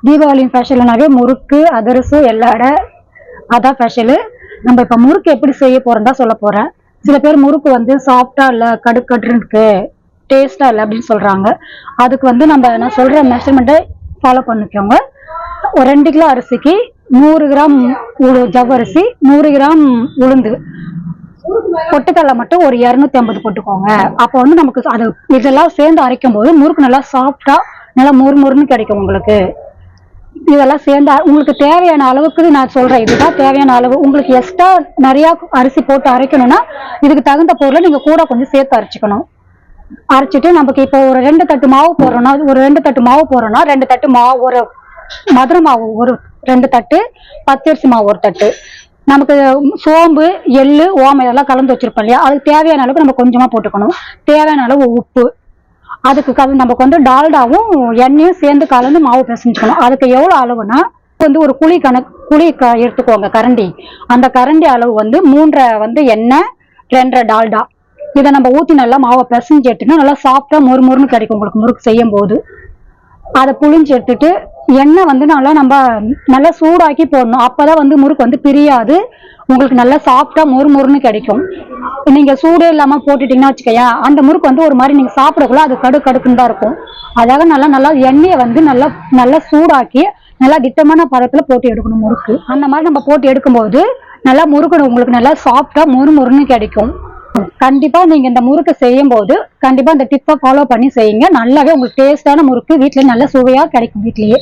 தீபாவளி ஸ்பெஷல்னாவே முறுக்கு அதிரசம் எல்லாட அதான் ஸ்பெஷலு. நம்ம இப்போ முறுக்கு எப்படி செய்ய போறோம் தான் சொல்ல போறேன். சில பேர் முறுக்கு வந்து சாஃப்டா இல்லை கடுக்கட்டுன்னு இருக்கு டேஸ்டா இல்லை அப்படின்னு சொல்றாங்க. அதுக்கு வந்து நான் சொல்ற மெஷர்மெண்ட்டை ஃபாலோ பண்ணிக்கோங்க. ஒரு 2 கிலோ அரிசிக்கு 100 கிராம் ஜவ்வரிசி, 100 கிராம் உளுந்து, பொட்டுக்கடலை மட்டும் ஒரு 250 போட்டுக்கோங்க. அப்போ வந்து நமக்கு அது இதெல்லாம் சேர்ந்து அரைக்கும் போது முறுக்கு நல்லா சாஃப்டா நல்லா முறுமுறுன்னு கிடைக்கும் உங்களுக்கு. இதெல்லாம் சேர்ந்து உங்களுக்கு தேவையான அளவுக்கு நான் சொல்றேன், இதுதான் தேவையான அளவு. உங்களுக்கு எக்ஸ்ட்ரா நிறைய அரிசி போட்டு அரைக்கணும்னா இதுக்கு தகுந்த பொருளை நீங்க கூட கொஞ்சம் சேர்த்து அரைச்சிக்கணும். அரைச்சிட்டு நமக்கு இப்போ ஒரு 2 தட்டு மாவு போடுறோம்னா 2 தட்டு மாவு, ஒரு மதுரை மாவு ஒரு 2 தட்டு, பச்சரிசி மாவு 1 தட்டு, நமக்கு சோம்பு எள்ளு ஓமம் இதெல்லாம் கலந்து வச்சிருப்போம் இல்லையா, அதுக்கு தேவையான அளவுக்கு நம்ம கொஞ்சமா போட்டுக்கணும். தேவையான அளவு உப்பு, அதுக்கு நமக்கு வந்து டால்டாவும் எண்ணெயும் சேர்ந்து கலந்து மாவு பிசைஞ்சுக்கணும். அதுக்கு எவ்வளவு அளவுனா வந்து ஒரு குழி எடுத்துக்கோங்க கரண்டி. அந்த கரண்டி அளவு வந்து 3 வந்து எண்ணெய், 2 டால்டா. இதை நம்ம ஊத்தி நல்லா மாவை பிசைஞ்சு எடுத்துட்டு நல்லா சாஃப்டா மொறுமொறுன்னு கிடைக்கும் உங்களுக்கு முறுக்கு செய்யும் போது. அதை புளிஞ்சு எடுத்துட்டு எண்ணெய் வந்து நல்லா சூடாக்கி போடணும். அப்பதான் வந்து முறுக்கு வந்து பிரியாது, உங்களுக்கு நல்லா சாஃப்டா மொறுமொறுன்னு கிடைக்கும். நீங்க சூடே இல்லாம போட்டுட்டீங்கன்னா வச்சுக்கோங்க, அந்த முறுக்கு வந்து ஒரு மாதிரி நீங்க சாப்பிடக்குள்ள அது கடுக்குன்னு தான் இருக்கும். அதாக நல்லா எண்ணெயை வந்து நல்லா சூடாக்கி நல்லா திட்டமான பதத்துல போட்டு எடுக்கணும் முறுக்கு. அந்த மாதிரி நம்ம போட்டு எடுக்கும்போது நல்லா முறுக்கு உங்களுக்கு நல்லா சாஃப்டா மொறுமொறுன்னு கிடைக்கும். கண்டிப்பா நீங்க இந்த முறுக்கு செய்யும் போது கண்டிப்பா இந்த டிப்பை ஃபாலோ பண்ணி செய்யுங்க. நல்லாவே உங்களுக்கு டேஸ்டான முறுக்கு வீட்டுல நல்ல சுவையா கிடைக்கும் வீட்லயே.